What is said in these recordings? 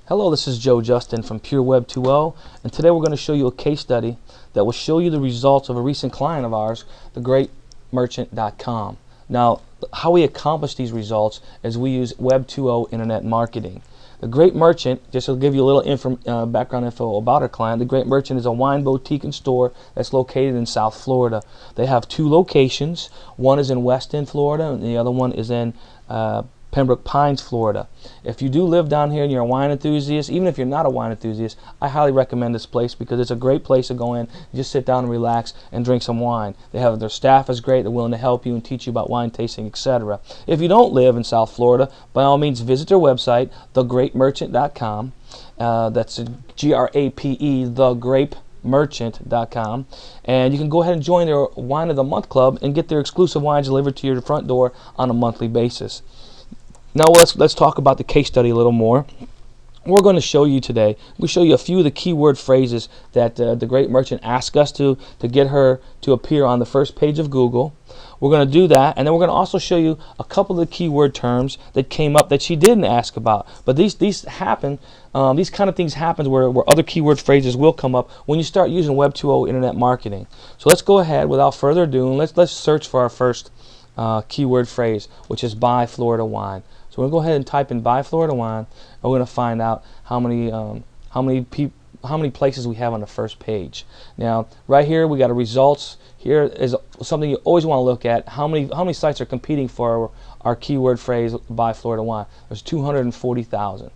Hello, this is Joe Justin from Pure Web 2.0, and today we're going to show you a case study that will show you the results of a recent client of ours, theGrapeMerchant.com. Now, how we accomplish these results is we use Web 2.0 internet marketing. The Grape Merchant, just to give you a little background info about our client, the Grape Merchant is a wine boutique and store that's located in South Florida. They have two locations. One is in West End, Florida, and the other one is in Pembroke Pines, Florida. If you do live down here and you're a wine enthusiast, even if you're not a wine enthusiast, I highly recommend this place because it's a great place to go in, just sit down and relax and drink some wine. Their staff is great, they're willing to help you and teach you about wine tasting, etc. If you don't live in South Florida, by all means visit their website, theGrapeMerchant.com. That's G-R-A-P-E, theGrapeMerchant.com, and you can go ahead and join their Wine of the Month Club and get their exclusive wines delivered to your front door on a monthly basis. Now let's talk about the case study a little more. We're going to show you today, we show you a few of the keyword phrases that the Grape Merchant asked us to get her to appear on the first page of Google. We're going to do that, and then we're going to also show you a couple of the keyword terms that came up that she didn't ask about. But these happen, these kind of things happen where other keyword phrases will come up when you start using Web 2.0 internet marketing. So let's go ahead without further ado and let's search for our first keyword phrase, which is buy Florida wine. So we're going to go ahead and type in buy Florida wine, and we're going to find out how many places we have on the first page. Now, right here we got a results. Here is something you always want to look at. How many sites are competing for our keyword phrase buy Florida wine? There's 240,000.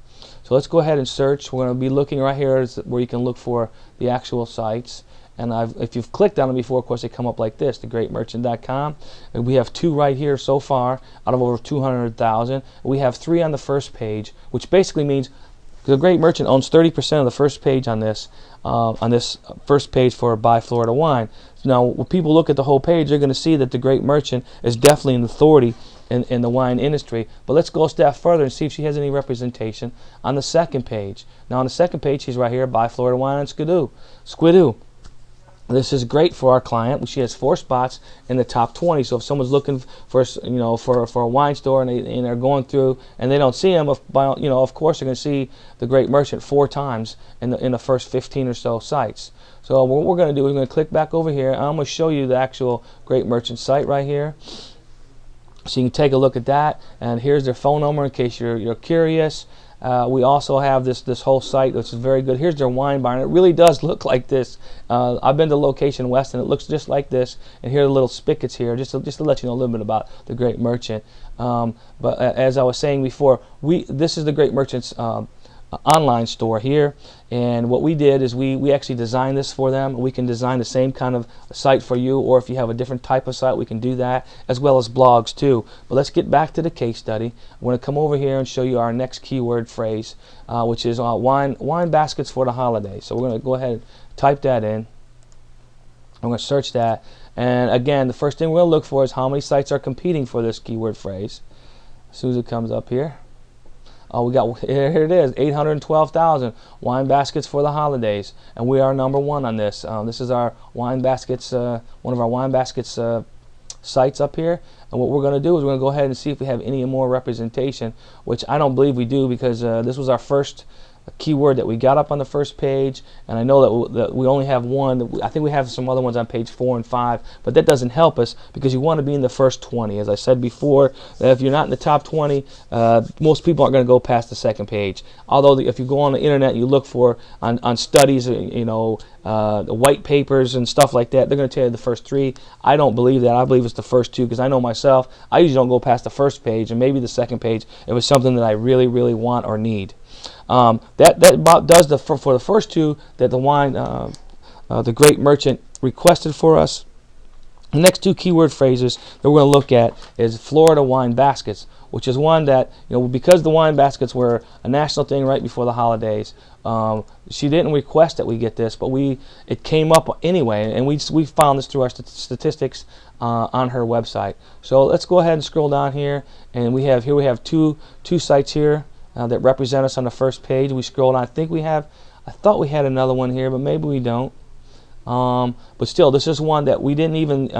So let's go ahead and search. We're going to be looking right here where you can look for the actual sites. And if you've clicked on them before, of course, they come up like this, theGrapeMerchant.com. And we have two right here so far out of over 200,000. We have 3 on the first page, which basically means the Grape Merchant owns 30% of the first page on this first page for Buy Florida Wine. Now, when people look at the whole page, they're going to see that the Grape Merchant is definitely an authority in the wine industry. But let's go a step further and see if she has any representation on the second page. Now, on the second page, she's right here, Buy Florida Wine and Squidoo. This is great for our client. She has 4 spots in the top 20. So if someone's looking for a wine store and they're going through and they don't see them, of course they're going to see the Grape Merchant 4 times in the first 15 or so sites. So what we're going to do is we're going to click back over here. I'm going to show you the actual Grape Merchant site right here, so you can take a look at that. And here's their phone number in case you're curious. We also have this whole site, which is very good. Here's their wine bar, and it really does look like this. I've been to location West, and it looks just like this. And here are the little spigots here, just to let you know a little bit about the Grape Merchant. But as I was saying before, this is the Grape Merchant's online store here, and what we did is we actually designed this for them. We can design the same kind of site for you, or if you have a different type of site, we can do that, as well as blogs too. But let's get back to the case study. I'm going to come over here and show you our next keyword phrase, which is wine baskets for the holidays. So we're going to go ahead and type that in. I'm going to search that, and again, the first thing we're going to look for is how many sites are competing for this keyword phrase. As soon as it comes up here, here it is, 812,000 wine baskets for the holidays, and we are number 1 on this. This is our wine baskets, one of our wine baskets sites up here. And what we're going to do is we're going to go ahead and see if we have any more representation, which I don't believe we do because this was our first keyword that we got up on the first page, and I know that we only have 1. I think we have some other ones on page 4 and 5, but that doesn't help us because you want to be in the first 20. As I said before, if you're not in the top 20, most people aren't going to go past the second page. Although if you go on the internet and you look for on studies, the white papers and stuff like that, they're going to tell you the first 3. I don't believe that. I believe it's the first 2 because I know myself, I usually don't go past the first page and maybe the second page if it's something that I really, really want or need. That about does for the first 2 that the Grape Merchant requested for us. The next 2 keyword phrases that we're going to look at is Florida wine baskets, which is one that, because the wine baskets were a national thing right before the holidays, she didn't request that we get this, but it came up anyway, and we found this through our statistics on her website. So let's go ahead and scroll down here, and we have two sites here that represent us on the first page. We scrolled on. I thought we had another one here, but maybe we don't. But still, this is one that we didn't even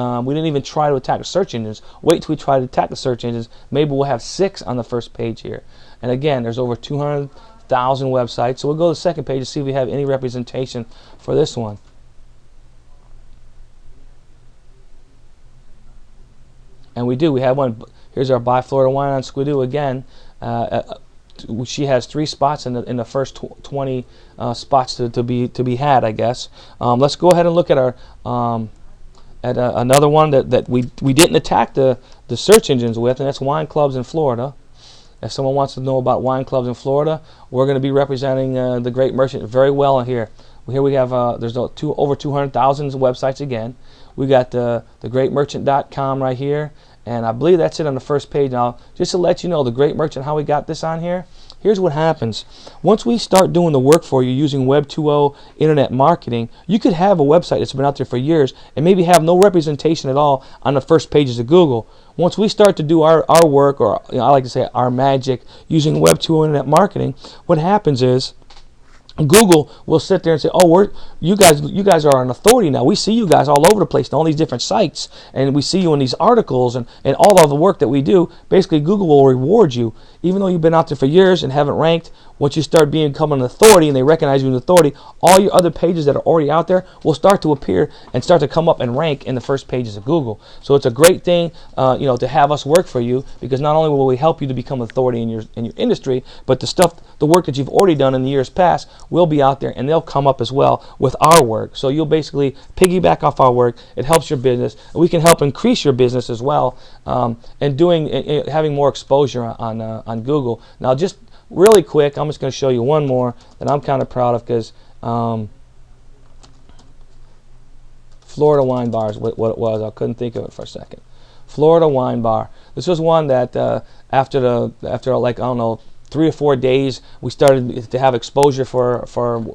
try to attack the search engines. Wait till we try to attack the search engines. Maybe we'll have 6 on the first page here. And again, there's over 200,000 1,000 websites. So we'll go to the second page to see if we have any representation for this one. And we do. We have one. Here's our Buy Florida Wine on Squidoo again. She has 3 spots in the first 20 spots to be had, I guess. Let's go ahead and look at our another one that we didn't attack the search engines with, and that's wine clubs in Florida. If someone wants to know about wine clubs in Florida, we're going to be representing the Grape Merchant very well here. Here we have there's over 200,000 websites again. We got the grapemerchant.com right here, and I believe that's it on the first page. Now, just to let you know, the Grape Merchant, how we got this on here, here's what happens. Once we start doing the work for you using Web 2.0 internet marketing, you could have a website that's been out there for years and maybe have no representation at all on the first pages of Google. Once we start to do our work, or I like to say our magic, using Web 2.0 internet marketing, what happens is Google will sit there and say, "Oh, you guys are an authority now. We see you guys all over the place on all these different sites, and we see you in these articles and all of the work that we do." Basically, Google will reward you, even though you've been out there for years and haven't ranked. Once you start becoming an authority and they recognize you as an authority, all your other pages that are already out there will start to appear and start to come up and rank in the first pages of Google. So it's a great thing, to have us work for you, because not only will we help you to become an authority in your industry, but the work that you've already done in the years past will be out there, and they'll come up as well with our work. So you'll basically piggyback off our work. It helps your business, and we can help increase your business as well, and having more exposure on Google. Now, just really quick, I'm just going to show you one more that I'm kind of proud of, because Florida Wine Bar is what it was. I couldn't think of it for a second. Florida Wine Bar. This was one that after like, I don't know, 3 or 4 days, we started to have exposure for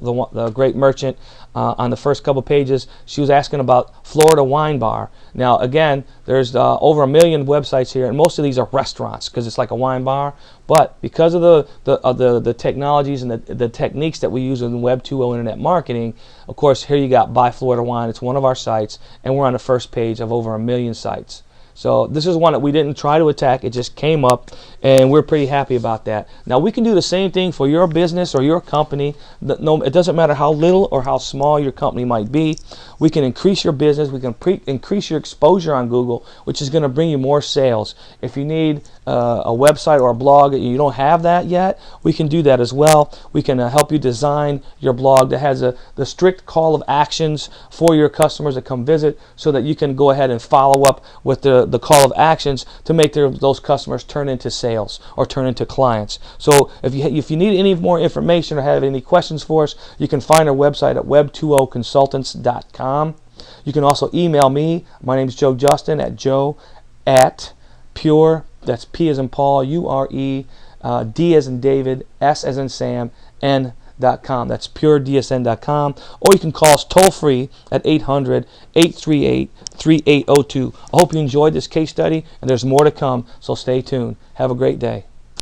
the Grape Merchant. On the first couple pages, she was asking about Florida Wine Bar. Now, again, there's over 1 million websites here, and most of these are restaurants because it's like a wine bar. But because of the technologies and the techniques that we use in Web 2.0 internet marketing, of course, here you got Buy Florida Wine. It's one of our sites, and we're on the first page of over 1 million sites. So this is one that we didn't try to attack. It just came up, and we're pretty happy about that. Now, we can do the same thing for your business or your company. No, it doesn't matter how little or how small your company might be. We can increase your business. We can increase your exposure on Google, which is going to bring you more sales. If you need a website or a blog and you don't have that yet, we can do that as well. We can help you design your blog that has the strict call of actions for your customers that come visit, so that you can go ahead and follow up with the call of actions to make those customers turn into sales or turn into clients. So if you need any more information or have any questions for us, you can find our website at web20consultants.com. You can also email me. My name is Joe Justin at joe@pure, that's P as in Paul, U-R-E, D as in David, S as in Sam, N.com. That's puredsn.com. Or you can call us toll free at 800-838-3802. I hope you enjoyed this case study, and there's more to come, so stay tuned. Have a great day.